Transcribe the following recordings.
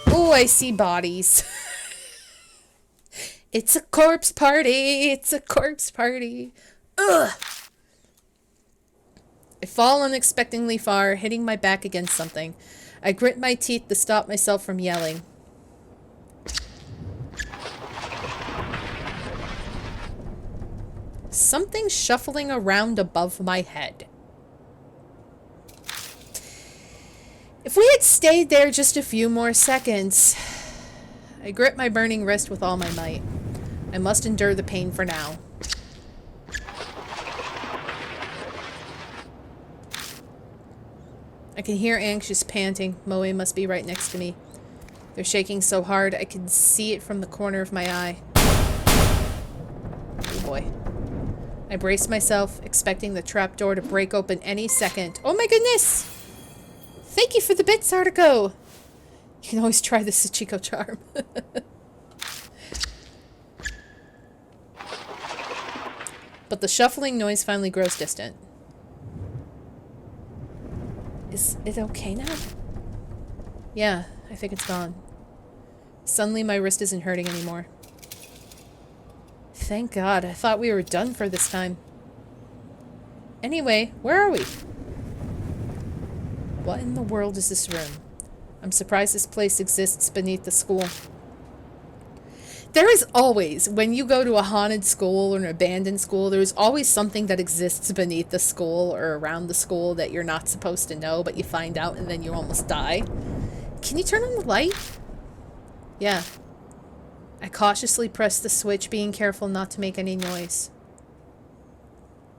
Oh, I see bodies. It's a corpse party. It's a corpse party. Ugh. I fall unexpectedly far, hitting my back against something. I grit my teeth to stop myself from yelling. Something shuffling around above my head. If we had stayed there just a few more seconds... I grip my burning wrist with all my might. I must endure the pain for now. I can hear anxious panting. Moe must be right next to me. They're shaking so hard I can see it from the corner of my eye. Oh boy. I brace myself, expecting the trapdoor to break open any second. Oh my goodness! Thank you for the bits, Artico! You can always try the Sachiko charm. But the shuffling noise finally grows distant. Is it okay now? Yeah, I think it's gone. Suddenly my wrist isn't hurting anymore. Thank God, I thought we were done for this time. Anyway, where are we? What in the world is this room? I'm surprised this place exists beneath the school. There is always, when you go to a haunted school or an abandoned school, there's always something that exists beneath the school or around the school that you're not supposed to know, but you find out and then you almost die. Can you turn on the light? Yeah. I cautiously press the switch, being careful not to make any noise.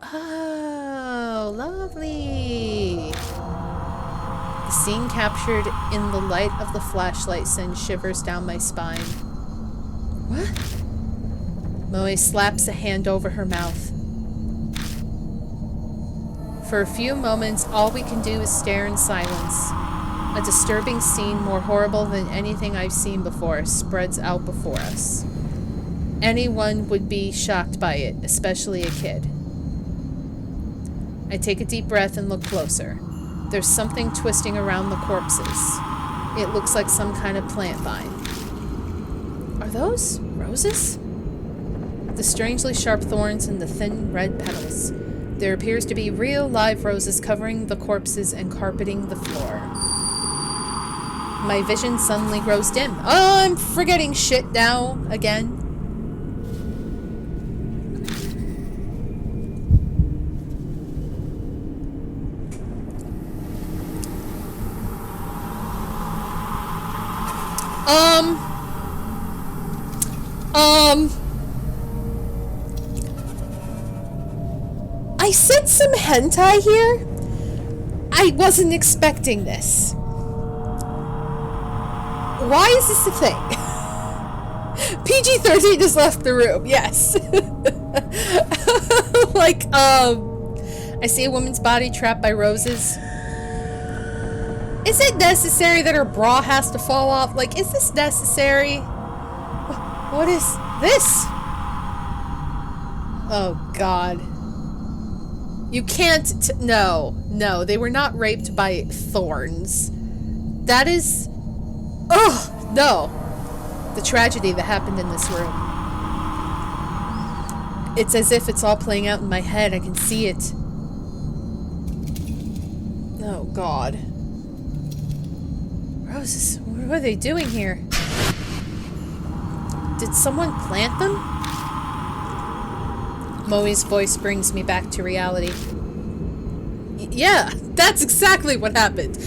Oh, lovely. The scene captured in the light of the flashlight sends shivers down my spine. What? Moe slaps a hand over her mouth. For a few moments, all we can do is stare in silence. A disturbing scene more horrible than anything I've seen before spreads out before us. Anyone would be shocked by it, especially a kid. I take a deep breath and look closer. There's something twisting around the corpses. It looks like some kind of plant vine. Are those roses? The strangely sharp thorns and the thin red petals. There appears to be real live roses covering the corpses and carpeting the floor. My vision suddenly grows dim. Oh, I'm forgetting shit now again. I said some hentai here? I wasn't expecting this. Why is this a thing? PG-13 just left the room, yes. Like, I see a woman's body trapped by roses. Is it necessary that her bra has to fall off? Like, is this necessary? What is this? Oh, God. You can't no, they were not raped by thorns. That is... Oh, no. The tragedy that happened in this room. It's as if it's all playing out in my head. I can see it. Oh, God. Roses, what are they doing here? Did someone plant them? Moe's voice brings me back to reality. Yeah, that's exactly what happened.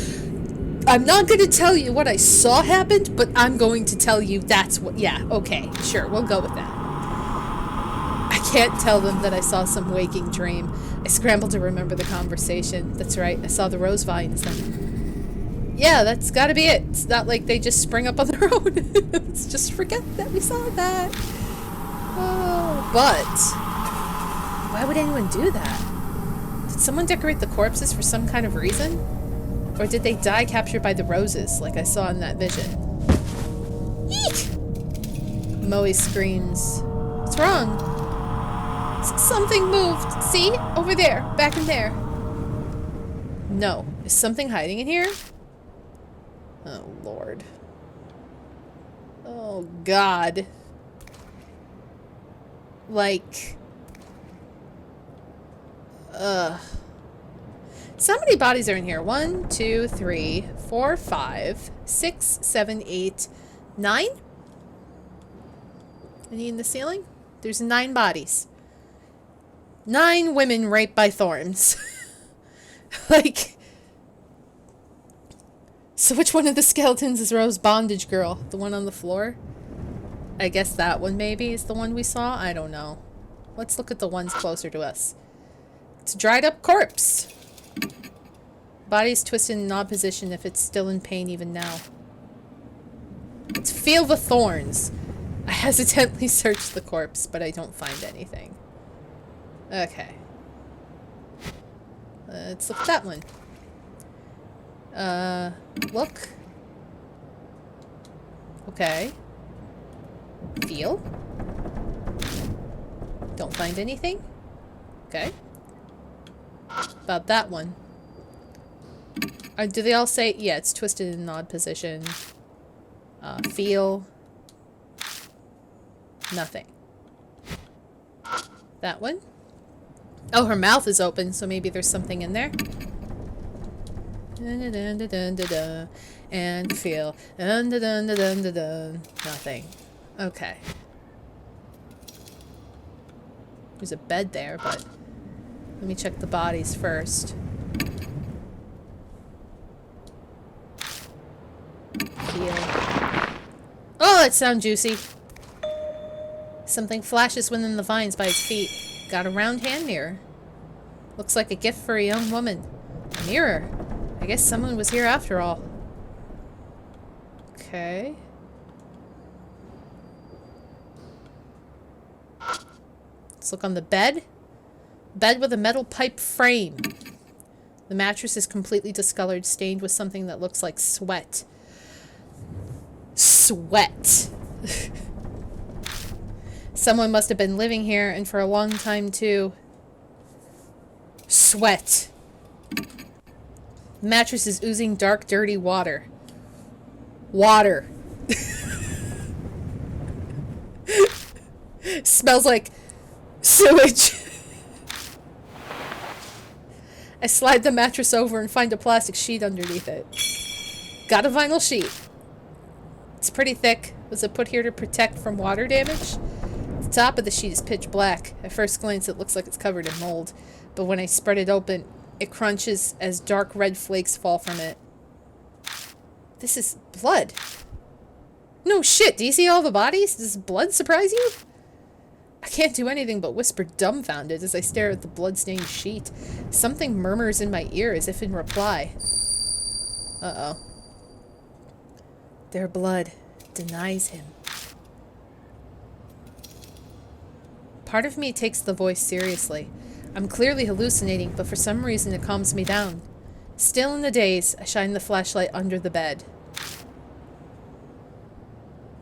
I'm not going to tell you what I saw happened, but I'm going to tell you that's what... Yeah, okay, sure, we'll go with that. I can't tell them that I saw some waking dream. I scrambled to remember the conversation. That's right, I saw the rose vines then. Yeah, that's gotta be it. It's not like they just spring up on their own. Let's just forget that we saw that. Oh, but... why would anyone do that? Did someone decorate the corpses for some kind of reason? Or did they die captured by the roses, like I saw in that vision? Eek! Moe screams. What's wrong? Something moved. See? Over there. Back in there. No. Is something hiding in here? Oh, Lord. Oh, God. Like... So many bodies are in here. 1, 2, 3, 4, 5, 6, 7, 8, 9? Any in the ceiling? There's 9 bodies. 9 women raped by thorns. Like... So which one of the skeletons is Rose Bondage Girl? The one on the floor? I guess that one maybe is the one we saw? I don't know. Let's look at the ones closer to us. It's a dried up corpse. Body's twisted in an odd position if it's still in pain even now. Let's feel the thorns. I hesitantly search the corpse, but I don't find anything. Okay. Let's look at that one. Look. Okay. Feel. Don't find anything. Okay. About that one. Do they all say... Yeah, it's twisted in an odd position. Feel. Nothing. That one. Oh, her mouth is open, so maybe there's something in there. And feel. Nothing. Okay. There's a bed there, but... Let me check the bodies first. Feel. Oh, that sounds juicy. Something flashes within the vines by its feet. Got a round hand mirror. Looks like a gift for a young woman. A mirror. I guess someone was here after all. Okay. Let's look on the bed. Bed with a metal pipe frame. The mattress is completely discolored, stained with something that looks like sweat. Sweat. Someone must have been living here, and for a long time, too. Sweat. The mattress is oozing dark, dirty water. Water. Smells like sewage. I slide the mattress over and find a plastic sheet underneath it. Got a vinyl sheet. It's pretty thick. Was it put here to protect from water damage? The top of the sheet is pitch black. At first glance, it looks like it's covered in mold. But when I spread it open, it crunches as dark red flakes fall from it. This is blood. No shit, do you see all the bodies? Does blood surprise you? I can't do anything but whisper dumbfounded as I stare at the blood-stained sheet. Something murmurs in my ear as if in reply. Uh-oh. Their blood denies him. Part of me takes the voice seriously. I'm clearly hallucinating, but for some reason it calms me down. Still in the daze, I shine the flashlight under the bed.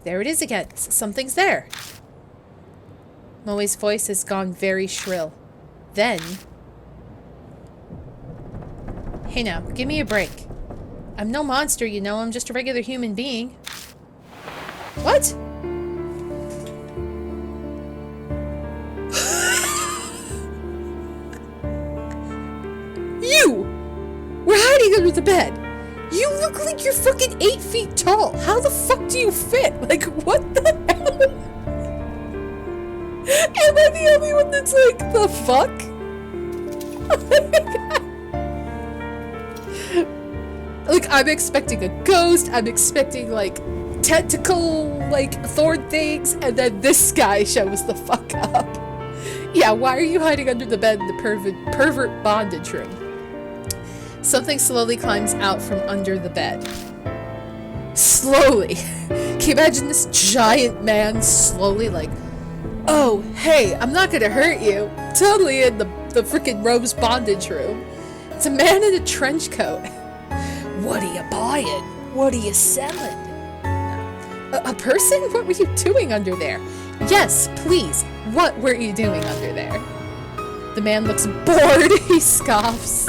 There it is again. Something's there. Moe's voice has gone very shrill. Then... Hey now, give me a break. I'm no monster, you know. I'm just a regular human being. What? You! We're hiding under the bed. You look like you're fucking 8 feet tall. How the fuck do you fit? Like, what the hell? Am I the only one that's like, the fuck? Oh my god. Like, I'm expecting a ghost, I'm expecting, like, tentacle, like, thorn things, and then this guy shows the fuck up. Yeah, why are you hiding under the bed in the pervert bondage room? Something slowly climbs out from under the bed. Slowly. Can you imagine this giant man slowly, like, oh, hey, I'm not gonna hurt you. Totally in the freaking Rose bondage room. It's a man in a trench coat. What are you buying? What are you selling? A person? What were you doing under there? Yes, please. What were you doing under there? The man looks bored. He scoffs.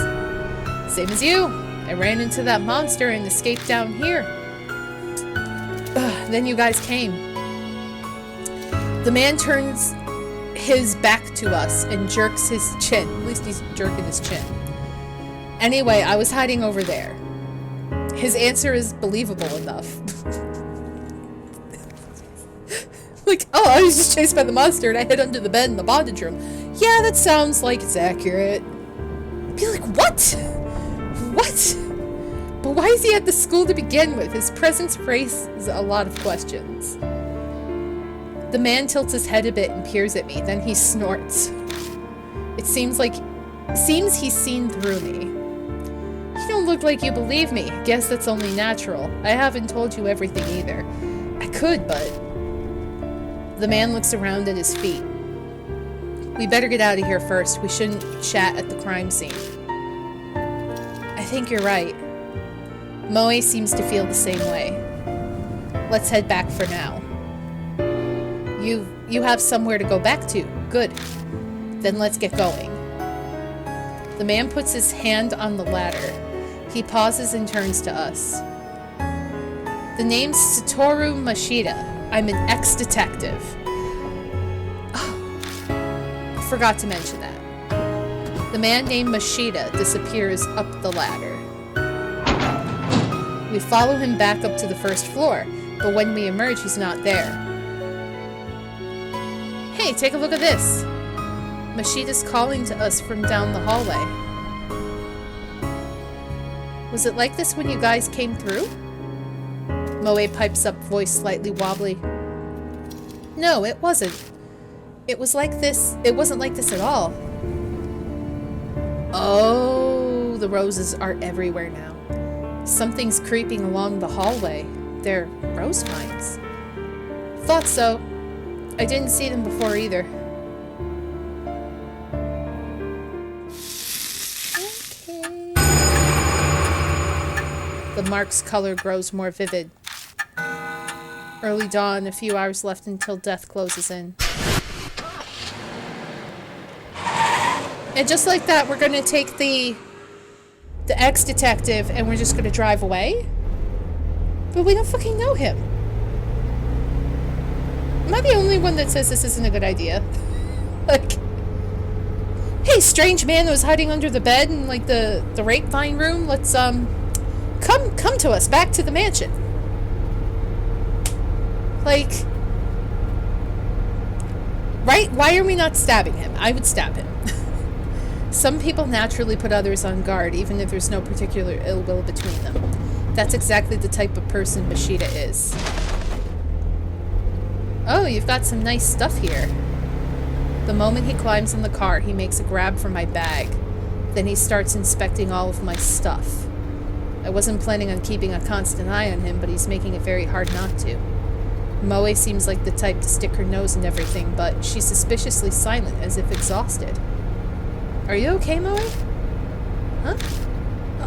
Same as you. I ran into that monster and escaped down here. Ugh. Then you guys came. The man turns his back to us and jerks his chin. At least he's jerking his chin. Anyway, I was hiding over there. His answer is believable enough. Like, oh, I was just chased by the monster and I hid under the bed in the bondage room. Yeah, that sounds like it's accurate. I'd be like, what? What? But why is he at the school to begin with? His presence raises a lot of questions. The man tilts his head a bit and peers at me, then he snorts. It seems he's seen through me. You don't look like you believe me. Guess that's only natural. I haven't told you everything either. I could, but... The man looks around at his feet. We better get out of here first. We shouldn't chat at the crime scene. I think you're right. Moe seems to feel the same way. Let's head back for now. You have somewhere to go back to. Good. Then let's get going. The man puts his hand on the ladder. He pauses and turns to us. The name's Satoru Mashida. I'm an ex-detective. Oh, I forgot to mention that. The man named Mashida disappears up the ladder. We follow him back up to the first floor, but when we emerge, he's not there. Hey, take a look at this. Mashida's calling to us from down the hallway. Was it like this when you guys came through? Moe pipes up, voice slightly wobbly. No, it wasn't. It wasn't like this at all. Oh, the roses are everywhere now. Something's creeping along the hallway. They're rose vines. Thought so. I didn't see them before either. Okay. The mark's color grows more vivid. Early dawn, a few hours left until death closes in. And just like that, we're gonna take the ex-detective and we're just gonna drive away? But we don't fucking know him. Am I the only one that says this isn't a good idea? Like, hey, strange man that was hiding under the bed in, like, the grapevine room, let's, come to us, back to the mansion. Like, right? Why are we not stabbing him? I would stab him. Some people naturally put others on guard, even if there's no particular ill will between them. That's exactly the type of person Mashida is. Oh, you've got some nice stuff here. The moment he climbs in the car, he makes a grab for my bag. Then he starts inspecting all of my stuff. I wasn't planning on keeping a constant eye on him, but he's making it very hard not to. Moe seems like the type to stick her nose in everything, but she's suspiciously silent, as if exhausted. Are you okay, Moe? Huh?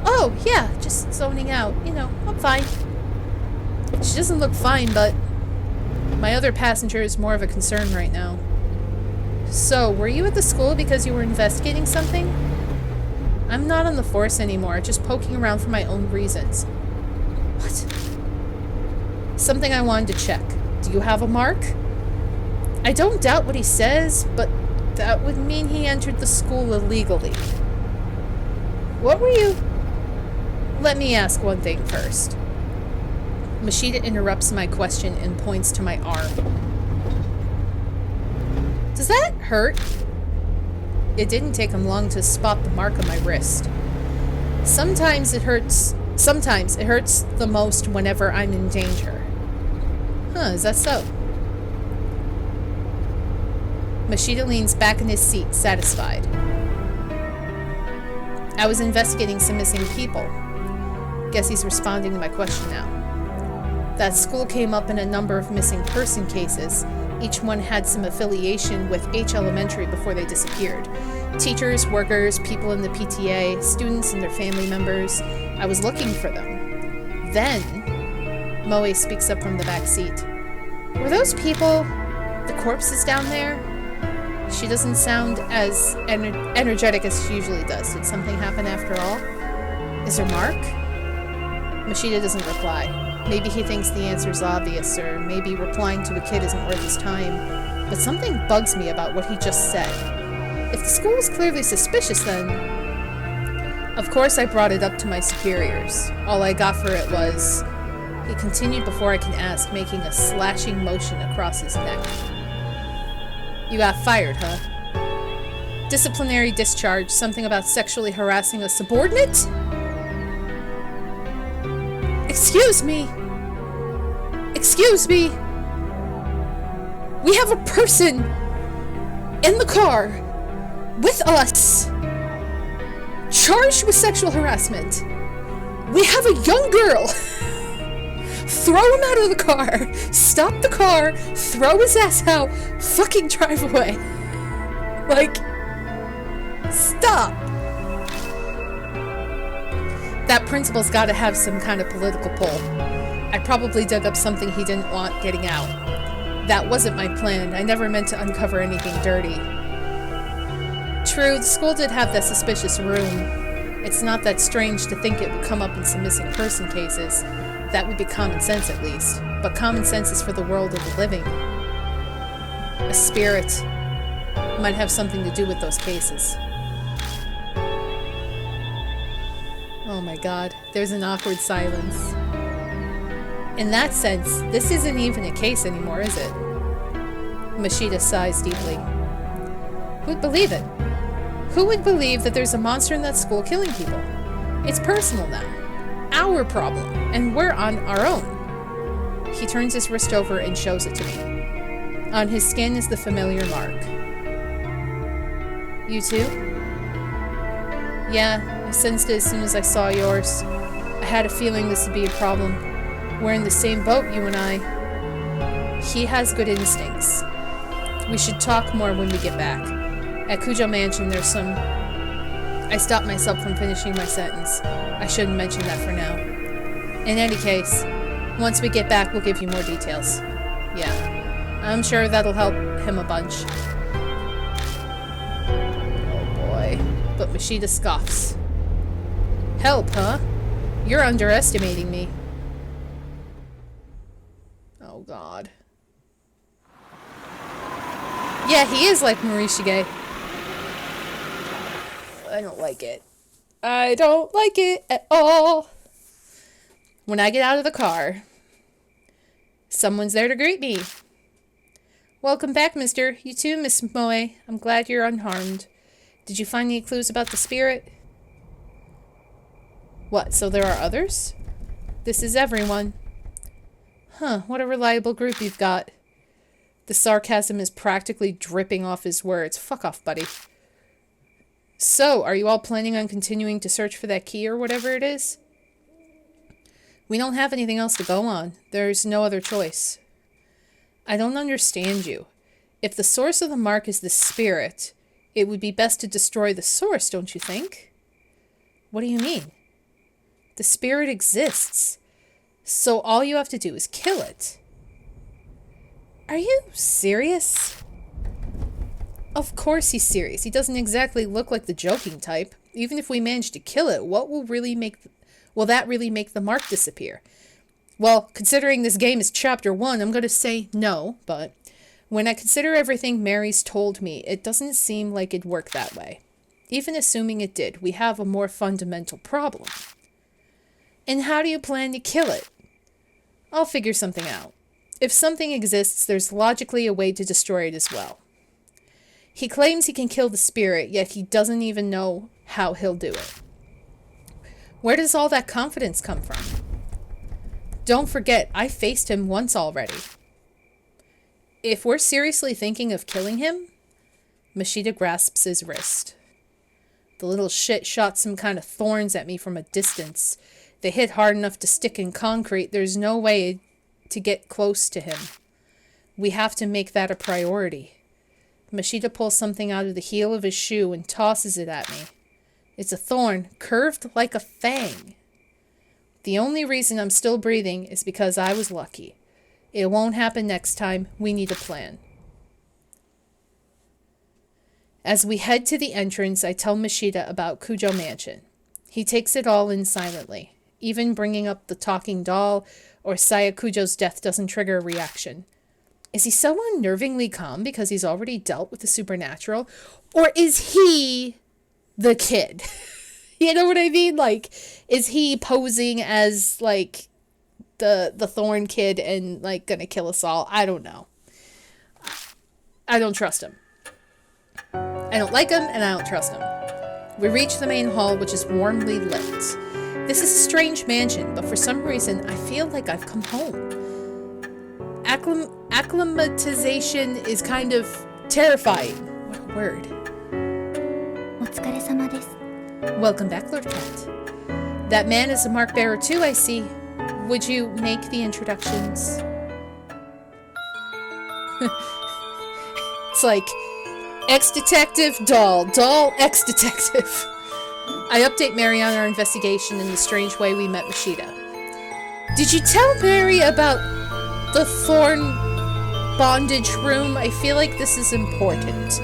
Oh, yeah, just zoning out. You know, I'm fine. She doesn't look fine, but my other passenger is more of a concern right now. So, were you at the school because you were investigating something? I'm not on the force anymore, just poking around for my own reasons. What? Something I wanted to check. Do you have a mark? I don't doubt what he says, but that would mean he entered the school illegally. What were you... Let me ask one thing first. Mashida interrupts my question and points to my arm. Does that hurt? It didn't take him long to spot the mark on my wrist. Sometimes it hurts the most whenever I'm in danger. Huh, is that so? Mashida leans back in his seat, satisfied. I was investigating some missing people. Guess he's responding to my question now. That school came up in a number of missing person cases. Each one had some affiliation with H Elementary before they disappeared. Teachers, workers, people in the PTA, students and their family members. I was looking for them. Then, Moe speaks up from the back seat. Were those people the corpses down there? She doesn't sound as energetic as she usually does. Did something happen after all? Is there Mark? Machida doesn't reply. Maybe he thinks the answer's obvious, or maybe replying to a kid isn't worth his time. But something bugs me about what he just said. If the school was clearly suspicious, then... Of course I brought it up to my superiors. All I got for it was... He continued before I can ask, making a slashing motion across his neck. You got fired, huh? Disciplinary discharge, something about sexually harassing a subordinate? Excuse me! Excuse me! We have a person in the car with us charged with sexual harassment. We have a young girl. Throw him out of the car. Stop the car. Throw his ass out. Fucking drive away. Like, stop. That principal's gotta have some kind of political pull. I probably dug up something he didn't want getting out. That wasn't my plan. I never meant to uncover anything dirty. True, the school did have that suspicious room. It's not that strange to think it would come up in some missing person cases. That would be common sense, at least. But common sense is for the world of the living. A spirit might have something to do with those cases. Oh my god, there's an awkward silence. In that sense, this isn't even a case anymore, is it? Machida sighs deeply. Who'd believe it? Who would believe that there's a monster in that school killing people? It's personal now. Our problem, and we're on our own. He turns his wrist over and shows it to me. On his skin is the familiar mark. You too? Yeah, I sensed it as soon as I saw yours. I had a feeling this would be a problem. We're in the same boat, you and I. He has good instincts. We should talk more when we get back. At Cujo Mansion, there's some... I stopped myself from finishing my sentence. I shouldn't mention that for now. In any case, once we get back, we'll give you more details. Yeah, I'm sure that'll help him a bunch. Oh boy. But Machida scoffs. Help, huh? You're underestimating me. Oh god. Yeah, he is like Morishige. I don't like it. I don't like it at all. When I get out of the car, someone's there to greet me. Welcome back, mister. You too, Miss Moe. I'm glad you're unharmed. Did you find any clues about the spirit? What, so there are others? This is everyone. Huh, what a reliable group you've got. The sarcasm is practically dripping off his words. Fuck off, buddy. So, are you all planning on continuing to search for that key or whatever it is? We don't have anything else to go on. There's no other choice. I don't understand you. If the source of the mark is the spirit, it would be best to destroy the source, don't you think? What do you mean? The spirit exists. So all you have to do is kill it. Are you serious? Of course he's serious. He doesn't exactly look like the joking type. Even if we manage to kill it, what will that really make the mark disappear? Well, considering this game is chapter 1, I'm going to say no, but when I consider everything Mary's told me, it doesn't seem like it'd work that way. Even assuming it did, we have a more fundamental problem. And how do you plan to kill it? I'll figure something out. If something exists, there's logically a way to destroy it as well. He claims he can kill the spirit, yet he doesn't even know how he'll do it. Where does all that confidence come from? Don't forget, I faced him once already. If we're seriously thinking of killing him, Machida grasps his wrist. The little shit shot some kind of thorns at me from a distance. They hit hard enough to stick in concrete. There's no way to get close to him. We have to make that a priority. Machida pulls something out of the heel of his shoe and tosses it at me. It's a thorn, curved like a fang. The only reason I'm still breathing is because I was lucky. It won't happen next time. We need a plan. As we head to the entrance, I tell Machida about Cujo Mansion. He takes it all in silently. Even bringing up the talking doll or Sayakujo's death doesn't trigger a reaction. Is he so unnervingly calm because he's already dealt with the supernatural? Or is he the kid? You know what I mean? Like, is he posing as, like, the Thorn kid and, like, gonna kill us all? I don't know. I don't trust him. I don't like him, and I don't trust him. We reach the main hall, which is warmly lit. This is a strange mansion, but for some reason, I feel like I've come home. Acclimatization is kind of terrifying. What a word. Welcome back, Lord Cat. That man is a mark bearer too, I see. Would you make the introductions? It's like, ex-detective, doll, ex-detective. I update Mary on our investigation in the strange way we met Mashida. Did you tell Mary about the Thorn bondage room? I feel like this is important.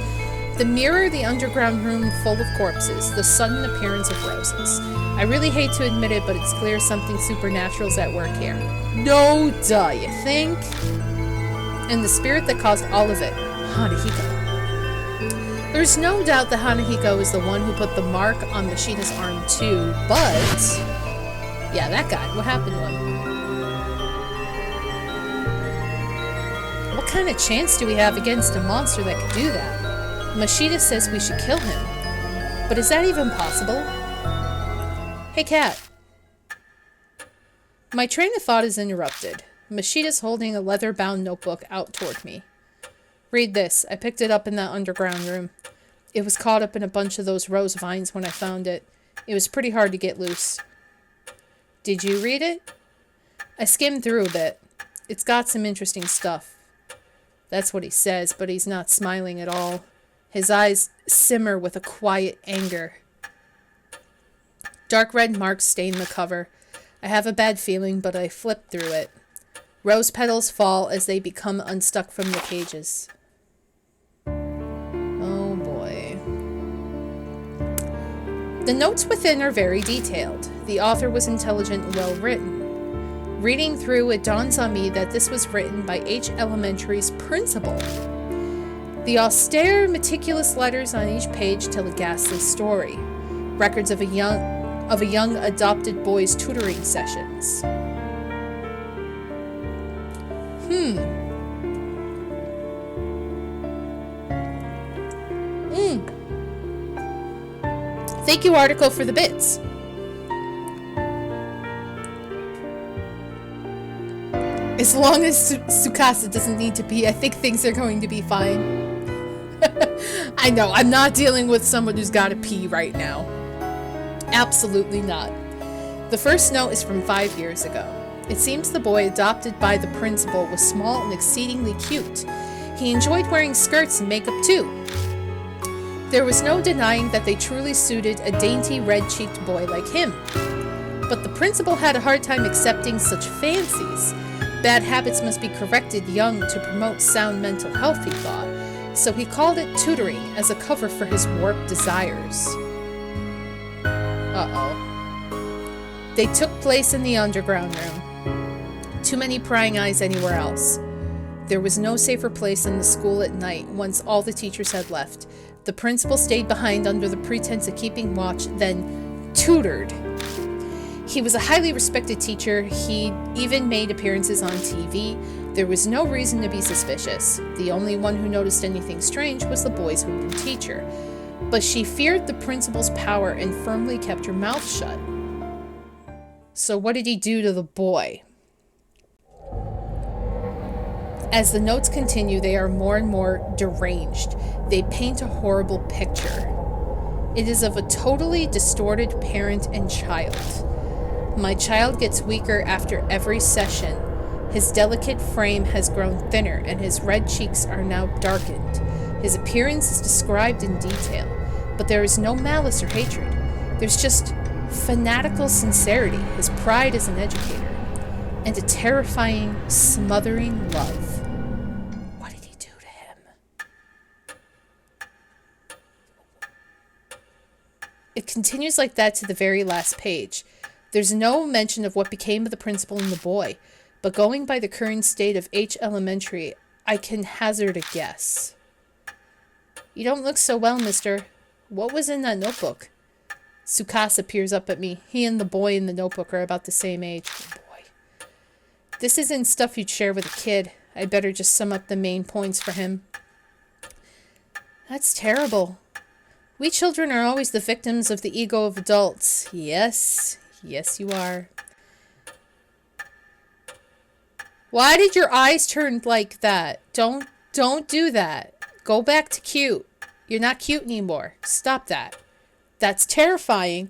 The mirror, the underground room full of corpses, the sudden appearance of roses. I really hate to admit it, but it's clear something supernatural's at work here. No duh, you think? And the spirit that caused all of it, Hanahiko. There's no doubt that Hanahiko is the one who put the mark on Mashida's arm too, but... yeah, that guy. What happened to him? What kind of chance do we have against a monster that could do that? Mashida says we should kill him. But is that even possible? Hey, Cat. My train of thought is interrupted. Mashida's holding a leather-bound notebook out toward me. Read this. I picked it up in that underground room. It was caught up in a bunch of those rose vines when I found it. It was pretty hard to get loose. Did you read it? I skimmed through a bit. It's got some interesting stuff. That's what he says, but he's not smiling at all. His eyes simmer with a quiet anger. Dark red marks stain the cover. I have a bad feeling, but I flip through it. Rose petals fall as they become unstuck from the pages. Oh boy. The notes within are very detailed. The author was intelligent and well written. Reading through, it dawns on me that this was written by H Elementary's principal. The austere, meticulous letters on each page tell a ghastly story. Records of a young adopted boy's tutoring sessions. Thank you, article, for the bits. As long as Tsukasa doesn't need to pee, I think things are going to be fine. I know, I'm not dealing with someone who's got to pee right now. Absolutely not. The first note is from 5 years ago. It seems the boy adopted by the principal was small and exceedingly cute. He enjoyed wearing skirts and makeup too. There was no denying that they truly suited a dainty red-cheeked boy like him. But the principal had a hard time accepting such fancies. Bad habits must be corrected young to promote sound mental health, he thought. So he called it tutoring as a cover for his warped desires. Uh-oh. They took place in the underground room. Too many prying eyes anywhere else. There was no safer place in the school at night once all the teachers had left. The principal stayed behind under the pretense of keeping watch, then tutored. He was a highly respected teacher. He even made appearances on TV. There was no reason to be suspicious. The only one who noticed anything strange was the boy's hooping teacher. But she feared the principal's power and firmly kept her mouth shut. So what did he do to the boy? As the notes continue, they are more and more deranged. They paint a horrible picture. It is of a totally distorted parent and child. My child gets weaker after every session. His delicate frame has grown thinner and his red cheeks are now darkened. His appearance is described in detail, but there is no malice or hatred. There's just fanatical sincerity, his pride as an educator, and a terrifying, smothering love. What did he do to him? It continues like that to the very last page. There's no mention of what became of the principal and the boy, but going by the current state of H Elementary, I can hazard a guess. You don't look so well, mister. What was in that notebook? Tsukasa peers up at me. He and the boy in the notebook are about the same age. Oh boy. This isn't stuff you'd share with a kid. I'd better just sum up the main points for him. That's terrible. We children are always the victims of the ego of adults. Yes. Yes, you are. Why did your eyes turn like that? Don't do that. Go back to cute. You're not cute anymore. Stop that. That's terrifying.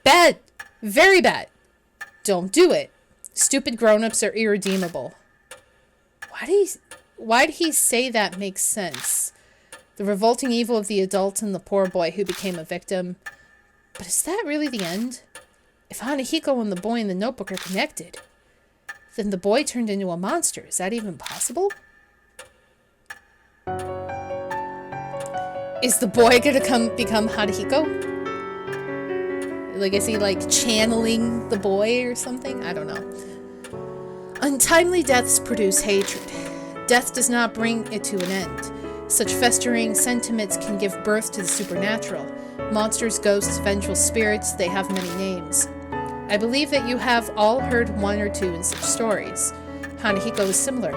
Bad. Very bad. Don't do it. Stupid grown-ups are irredeemable. Why did he say that makes sense? The revolting evil of the adult and the poor boy who became a victim. But is that really the end? If Hanahiko and the boy in the notebook are connected, then the boy turned into a monster. Is that even possible? Is the boy gonna become Hanahiko? Like, is he like channeling the boy or something? I don't know. Untimely deaths produce hatred. Death does not bring it to an end. Such festering sentiments can give birth to the supernatural. Monsters, ghosts, vengeful spirits, they have many names. I believe that you have all heard one or two in such stories. Hanahiko is similar.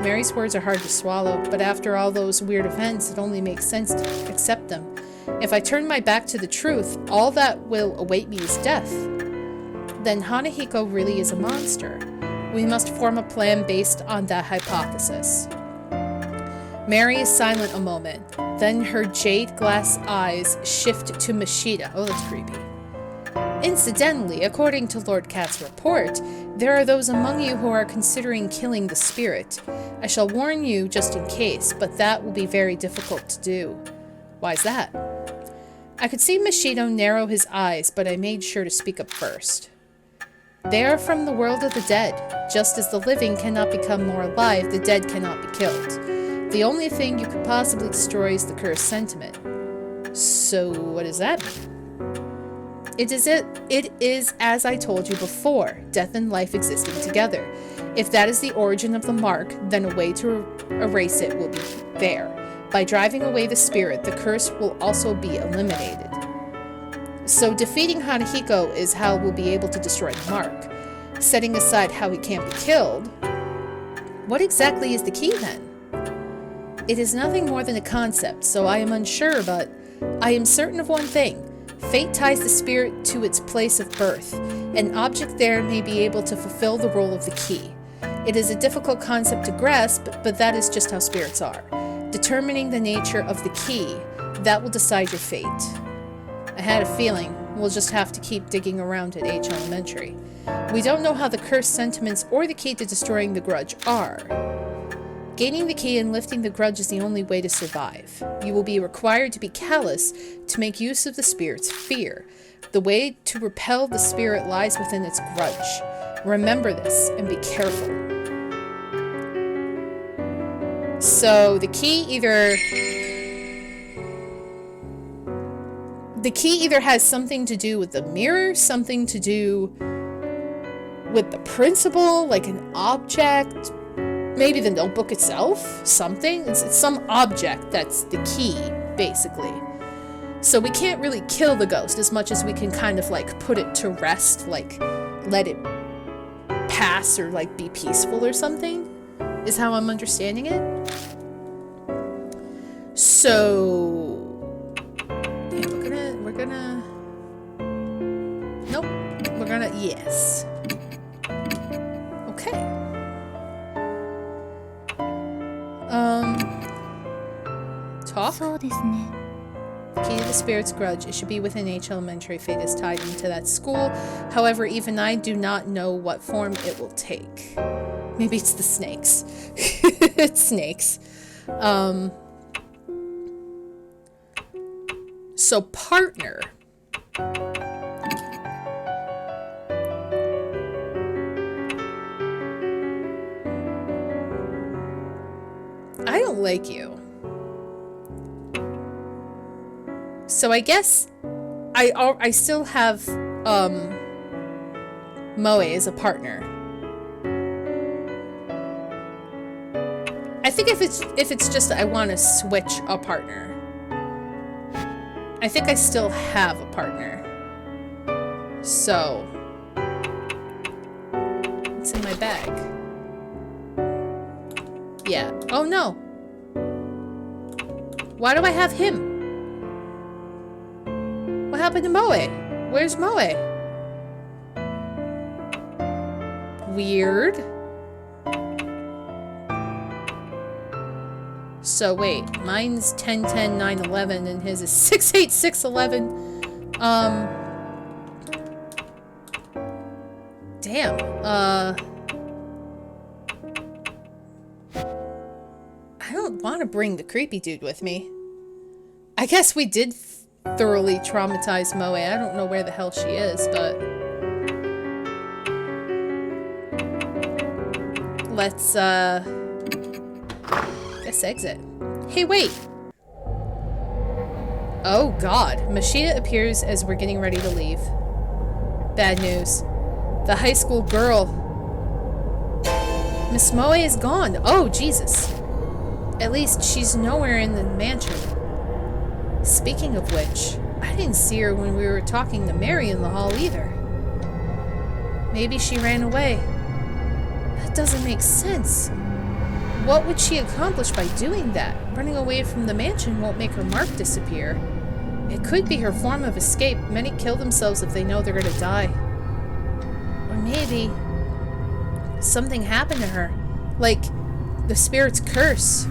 Mary's words are hard to swallow, but after all those weird events, it only makes sense to accept them. If I turn my back to the truth, all that will await me is death. Then Hanahiko really is a monster. We must form a plan based on that hypothesis. Mary is silent a moment. Then her jade glass eyes shift to Mashida. Oh, that's creepy. Incidentally, according to Lord Cat's report, there are those among you who are considering killing the spirit. I shall warn you just in case, but that will be very difficult to do. Why's that? I could see Mashido narrow his eyes, but I made sure to speak up first. They are from the world of the dead. Just as the living cannot become more alive, the dead cannot be killed. The only thing you could possibly destroy is the cursed sentiment. So what does that mean? It is, as I told you before, death and life existing together. If that is the origin of the mark, then a way to erase it will be there. By driving away the spirit, the curse will also be eliminated. So defeating Hanahiko is how we'll be able to destroy the mark. Setting aside how he can't be killed, what exactly is the key then? It is nothing more than a concept, so I am unsure, but I am certain of one thing. Fate ties the spirit to its place of birth. An object there may be able to fulfill the role of the key. It is a difficult concept to grasp, but that is just how spirits are. Determining the nature of the key, that will decide your fate. I had a feeling. We'll just have to keep digging around at H Elementary. We don't know how the cursed sentiments or the key to destroying the grudge are. Gaining the key and lifting the grudge is the only way to survive. You will be required to be callous to make use of the spirit's fear. The way to repel the spirit lies within its grudge. Remember this and be careful. So the key either has something to do with the mirror, something to do with the principal, like an object. Maybe the notebook itself? Something? It's some object that's the key, basically. So we can't really kill the ghost as much as we can kind of like put it to rest, like let it pass or like be peaceful or something, is how I'm understanding it. So yeah, yes. Okay. Talk? Key to the spirit's grudge. It should be within H Elementary. Fate is tied into that school. However, even I do not know what form it will take. Maybe it's the snakes. It's snakes. So partner. I don't like you. So I guess I still have Moe as a partner. I think if it's just I want to switch a partner. I think I still have a partner. So, it's in my bag. Yeah. Oh no. Why do I have him? What happened to Moe? Where's Moe? Weird. So wait, mine's 10-10-9-11 and his is 6-8-6-11. Damn. I don't want to bring the creepy dude with me. I guess we did thoroughly traumatize Moe. I don't know where the hell she is, but let's guess exit. Hey, wait. Oh god. Mashita appears as we're getting ready to leave. Bad news. The high school girl. Miss Moe is gone. Oh, Jesus. At least she's nowhere in the mansion. Speaking of which, I didn't see her when we were talking to Mary in the hall either. Maybe she ran away. That doesn't make sense. What would she accomplish by doing that? Running away from the mansion won't make her mark disappear. It could be her form of escape. Many kill themselves if they know they're gonna die. Or maybe something happened to her. Like the spirit's curse.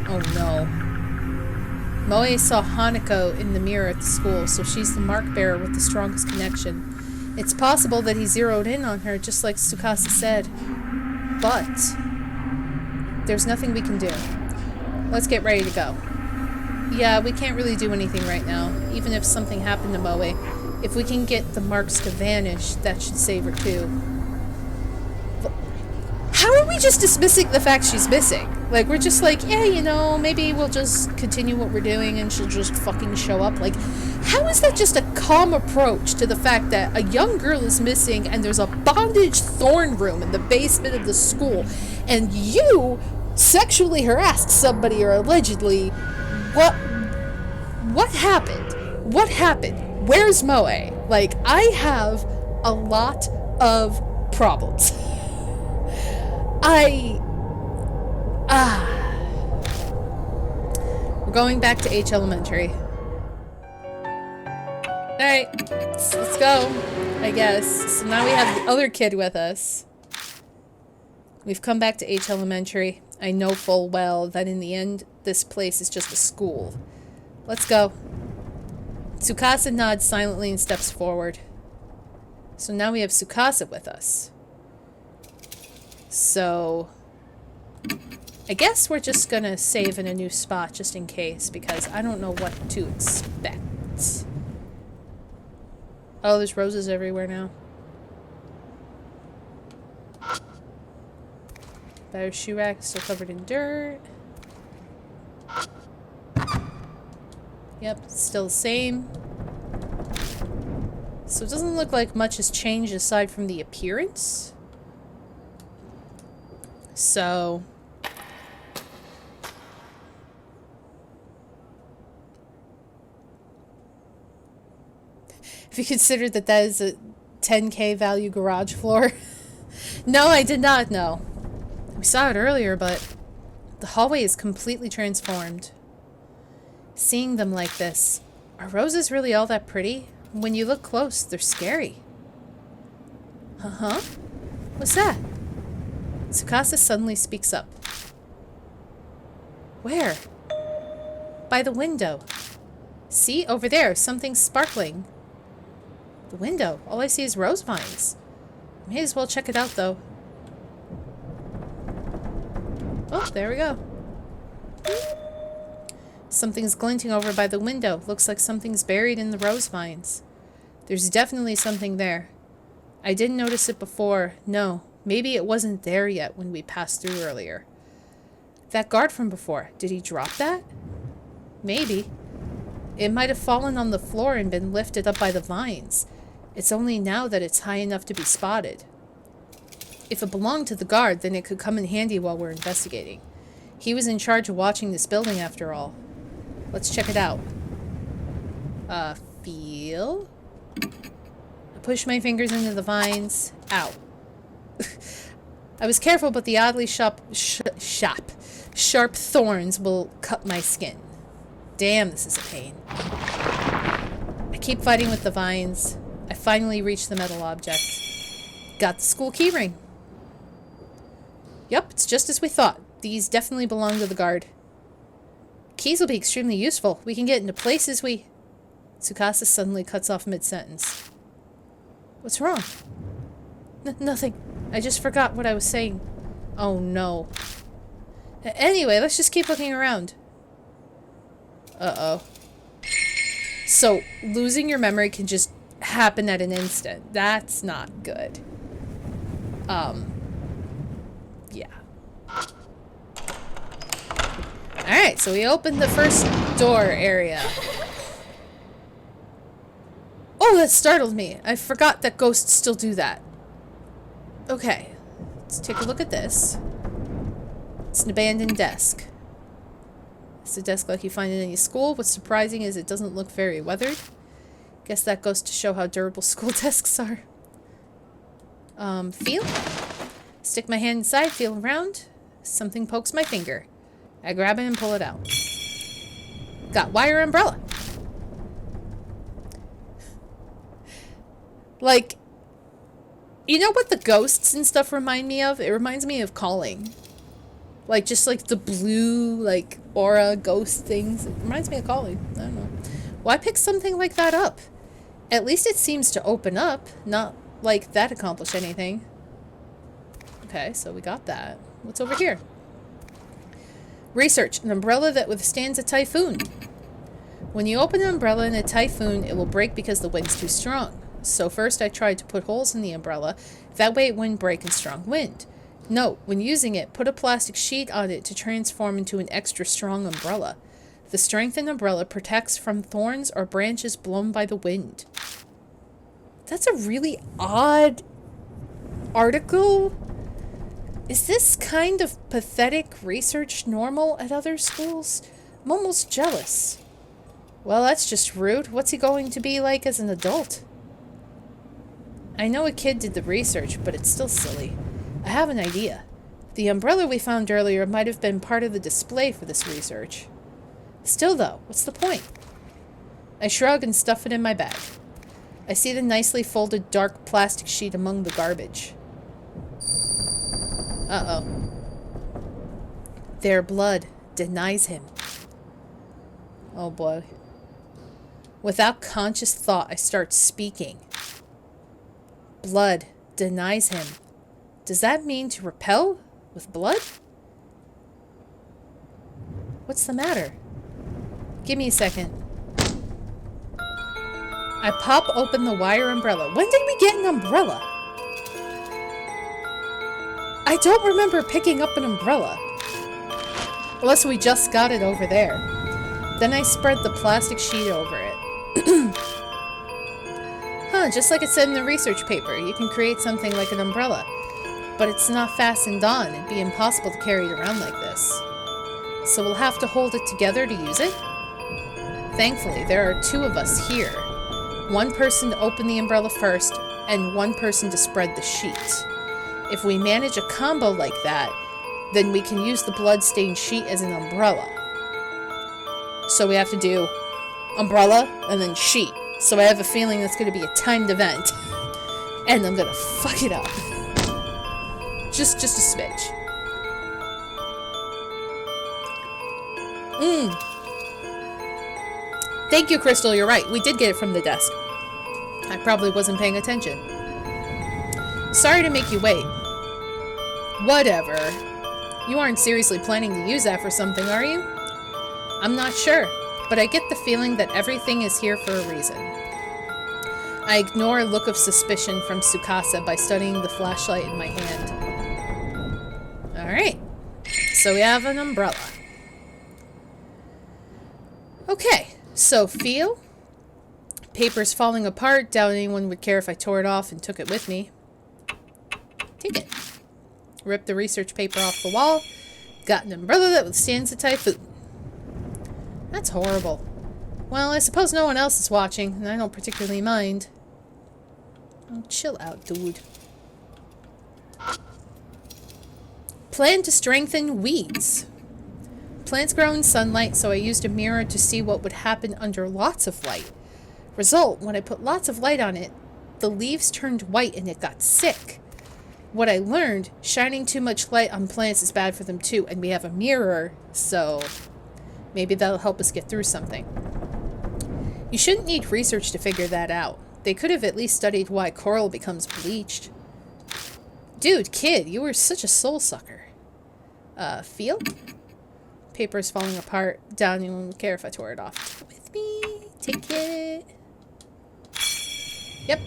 Oh no. Moe saw Hanako in the mirror at the school, so she's the mark bearer with the strongest connection. It's possible that he zeroed in on her, just like Tsukasa said. But there's nothing we can do. Let's get ready to go. Yeah, we can't really do anything right now, even if something happened to Moe. If we can get the marks to vanish, that should save her too. How are we just dismissing the fact she's missing? Like, we're just like, yeah, you know, maybe we'll just continue what we're doing and she'll just fucking show up. Like, how is that just a calm approach to the fact that a young girl is missing and there's a bondage thorn room in the basement of the school and you sexually harassed somebody or allegedly? What happened? What happened? Where's Moe? Like, I have a lot of problems. We're going back to H Elementary. Alright, let's go, I guess. So now we have the other kid with us. We've come back to H Elementary. I know full well that in the end, this place is just a school. Let's go. Tsukasa nods silently and steps forward. So now we have Tsukasa with us. So I guess we're just gonna save in a new spot just in case, because I don't know what to expect. Oh, there's roses everywhere now. There's shoe rack still covered in dirt. Yep, still the same. So it doesn't look like much has changed aside from the appearance. So if you consider that that is a 10K value garage floor. No, I did not know. We saw it earlier, but the hallway is completely transformed. Seeing them like this, are roses really all that pretty? When you look close, they're scary. Uh-huh. What's that? Tsukasa suddenly speaks up. Where? By the window. See, over there, something's sparkling. The window. All I see is rose vines. May as well check it out, though. Oh, there we go. Something's glinting over by the window. Looks like something's buried in the rose vines. There's definitely something there. I didn't notice it before. No, maybe it wasn't there yet when we passed through earlier. That guard from before, did he drop that? Maybe. It might have fallen on the floor and been lifted up by the vines. It's only now that it's high enough to be spotted. If it belonged to the guard, then it could come in handy while we're investigating. He was in charge of watching this building after all. Let's check it out. Feel? I push my fingers into the vines. Ow. I was careful, but the oddly sharp thorns will cut my skin. Damn, this is a pain. I keep fighting with the vines. I finally reach the metal object. Got the school keyring. Yep, it's just as we thought. These definitely belong to the guard. Keys will be extremely useful. We can get into places we... Tsukasa suddenly cuts off mid-sentence. What's wrong? Nothing. I just forgot what I was saying. Oh no. Anyway, let's just keep looking around. Uh-oh. So, losing your memory can just happen at an instant. That's not good. Yeah. Alright, so we opened the first door area. Oh, that startled me. I forgot that ghosts still do that. Okay. Let's take a look at this. It's an abandoned desk. It's a desk like you find in any school. What's surprising is it doesn't look very weathered. Guess that goes to show how durable school desks are. Feel? Stick my hand inside, feel around. Something pokes my finger. I grab it and pull it out. Got wire umbrella. Like, you know what the ghosts and stuff remind me of? It reminds me of Calling. Like, just like the blue, like, aura ghost things. It reminds me of Calling. I don't know. Why pick something like that up? At least it seems to open up. Not like that accomplished anything. Okay, so we got that. What's over here? Research. An umbrella that withstands a typhoon. When you open an umbrella in a typhoon, it will break because the wind's too strong. So first I tried to put holes in the umbrella. That way it wouldn't break in strong wind. Note, when using it, put a plastic sheet on it to transform into an extra strong umbrella. The strengthened umbrella protects from thorns or branches blown by the wind. That's a really odd article. Is this kind of pathetic research normal at other schools? I'm almost jealous. Well, that's just rude. What's he going to be like as an adult? I know a kid did the research, but it's still silly. I have an idea. The umbrella we found earlier might have been part of the display for this research. Still though, what's the point? I shrug and stuff it in my bag. I see the nicely folded dark plastic sheet among the garbage. Uh-oh. Their blood denies him. Oh boy. Without conscious thought, I start speaking. Blood denies him. Does that mean to repel with blood? What's the matter? Give me a second. I pop open the wire umbrella. When did we get an umbrella? I don't remember picking up an umbrella. Unless we just got it over there. Then I spread the plastic sheet over it. Huh, just like it said in the research paper, you can create something like an umbrella. But it's not fastened on. It'd be impossible to carry it around like this. So we'll have to hold it together to use it? Thankfully, there are two of us here. One person to open the umbrella first, and one person to spread the sheet. If we manage a combo like that, then we can use the blood-stained sheet as an umbrella. So we have to do umbrella and then sheet. So I have a feeling that's going to be a timed event. And I'm going to fuck it up. Just a smidge. Thank you, Crystal. You're right. We did get it from the desk. I probably wasn't paying attention. Sorry to make you wait. Whatever. You aren't seriously planning to use that for something, are you? I'm not sure, but I get the feeling that everything is here for a reason. I ignore a look of suspicion from Tsukasa by studying the flashlight in my hand. Alright, so we have an umbrella. Okay, so feel, Paper's falling apart. Doubt anyone would care if I tore it off and took it with me. Take it. Rip the research paper off the wall. Got an umbrella that withstands the typhoon. That's horrible. Well, I suppose no one else is watching, and I don't particularly mind. Oh, chill out, dude. Plan to strengthen weeds. Plants grow in sunlight, so I used a mirror to see what would happen under lots of light. Result, when I put lots of light on it, the leaves turned white and it got sick. What I learned, shining too much light on plants is bad for them too, and we have a mirror, so maybe that'll help us get through something. You shouldn't need research to figure that out. They could have at least studied why coral becomes bleached. Dude, kid, you were such a soul sucker. Feel? Paper's falling apart. Down, you won't care if I tore it off. Take it with me. Take it. Yep.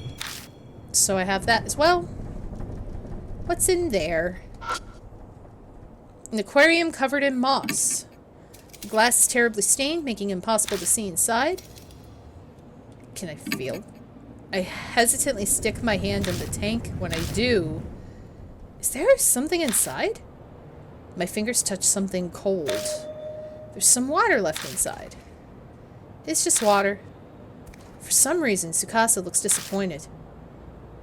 So I have that as well. What's in there? An aquarium covered in moss. The glass is terribly stained, making it impossible to see inside. Can I feel? I hesitantly stick my hand in the tank. When I do, is there something inside? My fingers touch something cold. There's some water left inside. It's just water. For some reason, Tsukasa looks disappointed.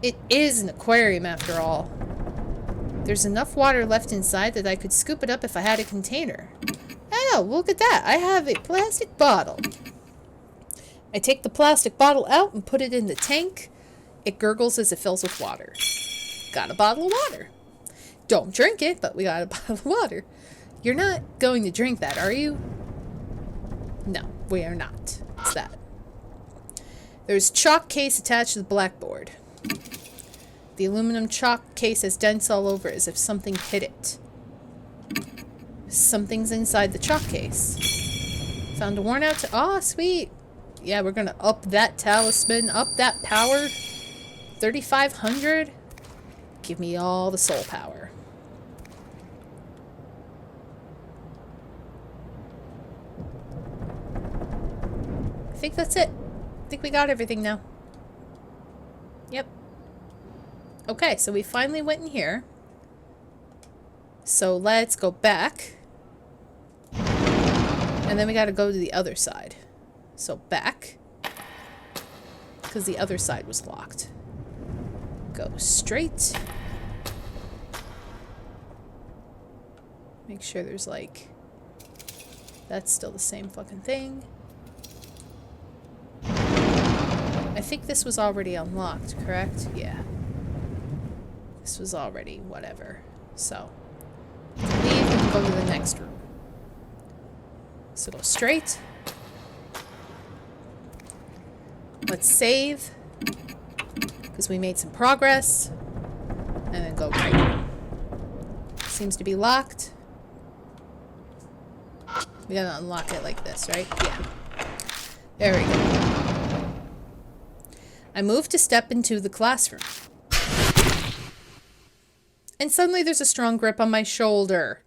It is an aquarium after all. There's enough water left inside that I could scoop it up if I had a container. Oh, look at that. I have a plastic bottle. I take the plastic bottle out and put it in the tank. It gurgles as it fills with water. Got a bottle of water. Don't drink it, but we got a bottle of water. You're not going to drink that, are you? No, we are not. It's that. There's a chalk case attached to the blackboard. The aluminum chalk case has dents all over it as if something hit it. Something's inside the chalk case. Found a worn out... Oh, sweet. Yeah, we're gonna up that talisman, up that power. 3,500. Give me all the soul power. I think that's it. I think we got everything now. Yep. Okay, so we finally went in here. So let's go back. And then we gotta go to the other side. So back. Because the other side was locked. Go straight. Make sure there's like... That's still the same fucking thing. I think this was already unlocked, correct? Yeah. This was already whatever. So, leave and go to the next room. So go straight. Let's save. Because we made some progress. And then go right. Seems to be locked. We gotta unlock it like this, right? Yeah. There we go. I move to step into the classroom. And suddenly there's a strong grip on my shoulder.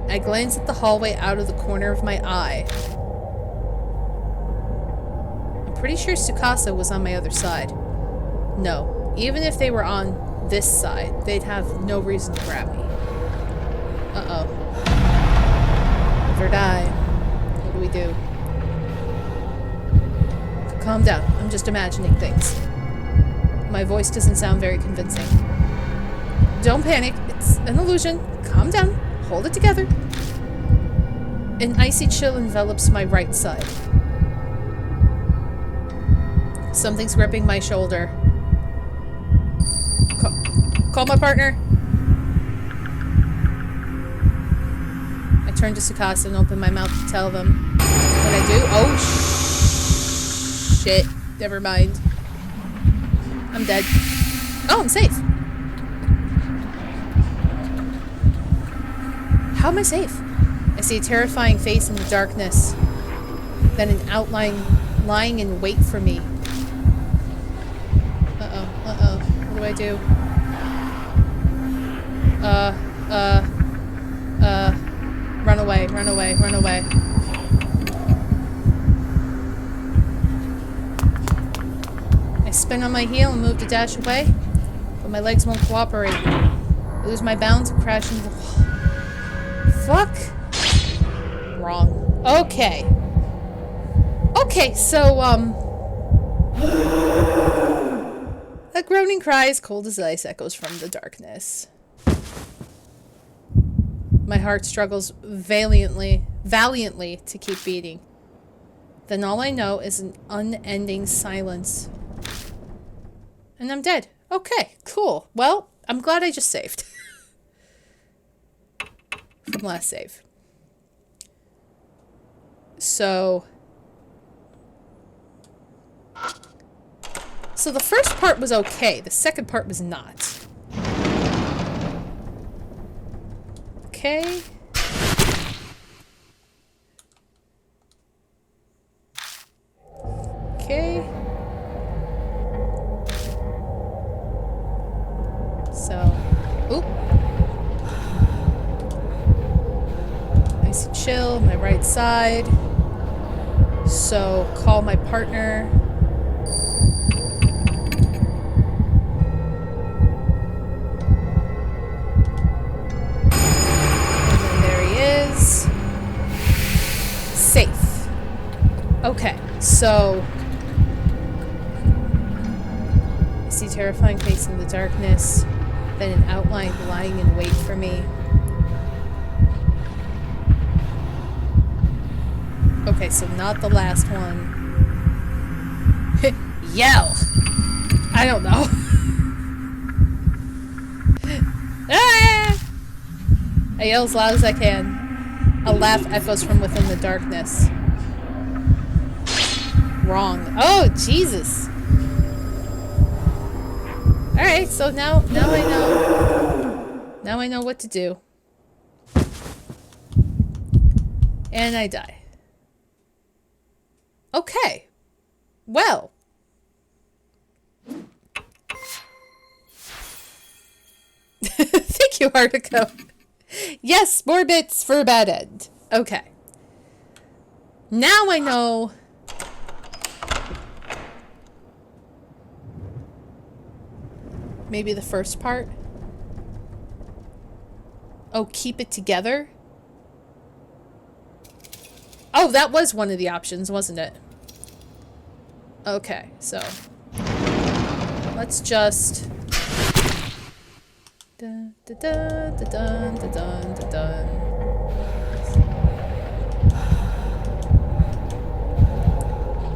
I glance at the hallway out of the corner of my eye. I'm pretty sure Tsukasa was on my other side. No, even if they were on this side, they'd have no reason to grab me. Uh-oh. Live or die. What do we do? Calm down. I'm just imagining things. My voice doesn't sound very convincing. Don't panic. It's an illusion. Calm down. Hold it together. An icy chill envelops my right side. Something's gripping my shoulder. Call my partner. I turn to Tsukasa and open my mouth to tell them. What I do? Oh, shit. Never mind. I'm dead. Oh, I'm safe. How am I safe? I see a terrifying face in the darkness. Then an outline lying in wait for me. Uh-oh, uh-oh. What do I do? Run away, run away, run away. spin on my heel and move to dash away, but my legs won't cooperate. I lose my balance and crash into the wall. Fuck. Wrong. Okay. Okay, so, a groaning cry as cold as ice echoes from the darkness. My heart struggles valiantly to keep beating. Then all I know is an unending silence. And I'm dead. Okay, cool. Well, I'm glad I just saved. From last save. So the first part was okay. The second part was not. Okay. Okay. So, oop. Nice and chill, my right side. So, call my partner. Safe. Okay, so I see terrifying face in the darkness, then an outline lying in wait for me. Okay, so not the last one. Yell! I don't know. Ah! I yell as loud as I can. A laugh echoes from within the darkness. Wrong. Oh, Jesus. Alright, so now I know. Now I know what to do. And I die. Okay. Well. Thank you, Artico. Yes, more bits for a bad end. Okay. Now I know. Maybe the first part. Oh, keep it together? Oh, that was one of the options, wasn't it? Okay, so. Let's just. Dun, dun, dun, dun, dun, dun, dun, dun.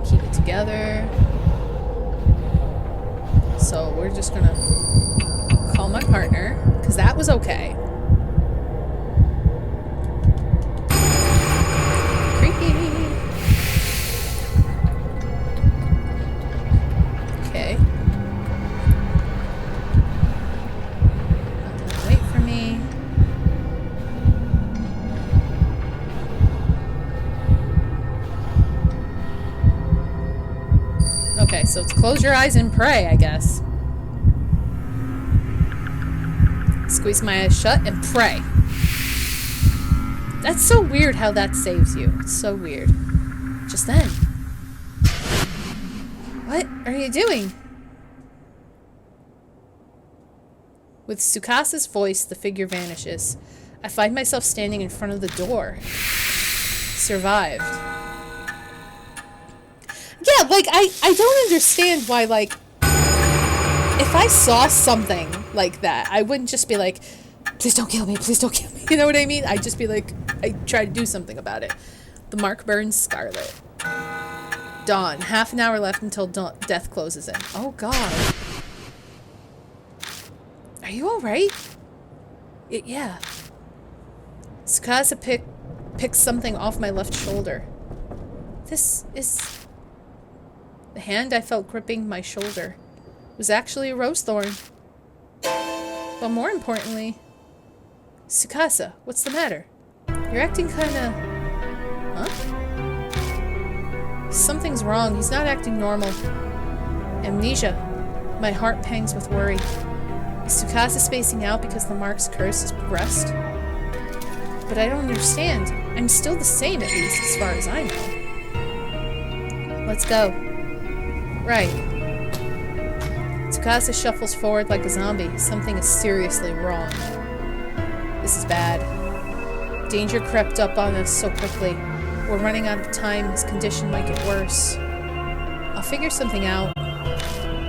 Keep it together. So we're just gonna call my partner, because that was okay. Creepy. Okay. Wait for me. Okay, so it's close your eyes and pray, I guess. Squeeze my eyes shut and pray. That's so weird how that saves you. It's so weird. Just then. What are you doing? With Tsukasa's voice, the figure vanishes. I find myself standing in front of the door. Survived. Yeah, like, I don't understand why, like, if I saw something like that, I wouldn't just be like, please don't kill me, please don't kill me. You know what I mean? I'd just be like, I try to do something about it. The mark burns scarlet. Dawn. Half an hour left until death closes in. Oh, God. Are you alright? Yeah. Tsukasa picks something off my left shoulder. This is... The hand I felt gripping my shoulder was actually a rose thorn. But more importantly... Tsukasa, what's the matter? You're acting kinda... Huh? Something's wrong. He's not acting normal. Amnesia. My heart pangs with worry. Is Tsukasa spacing out because the mark's curse has progressed? But I don't understand. I'm still the same, at least, as far as I know. Let's go. Right. Tsukasa shuffles forward like a zombie. Something is seriously wrong. This is bad. Danger crept up on us so quickly. We're running out of time. His condition might get worse. I'll figure something out.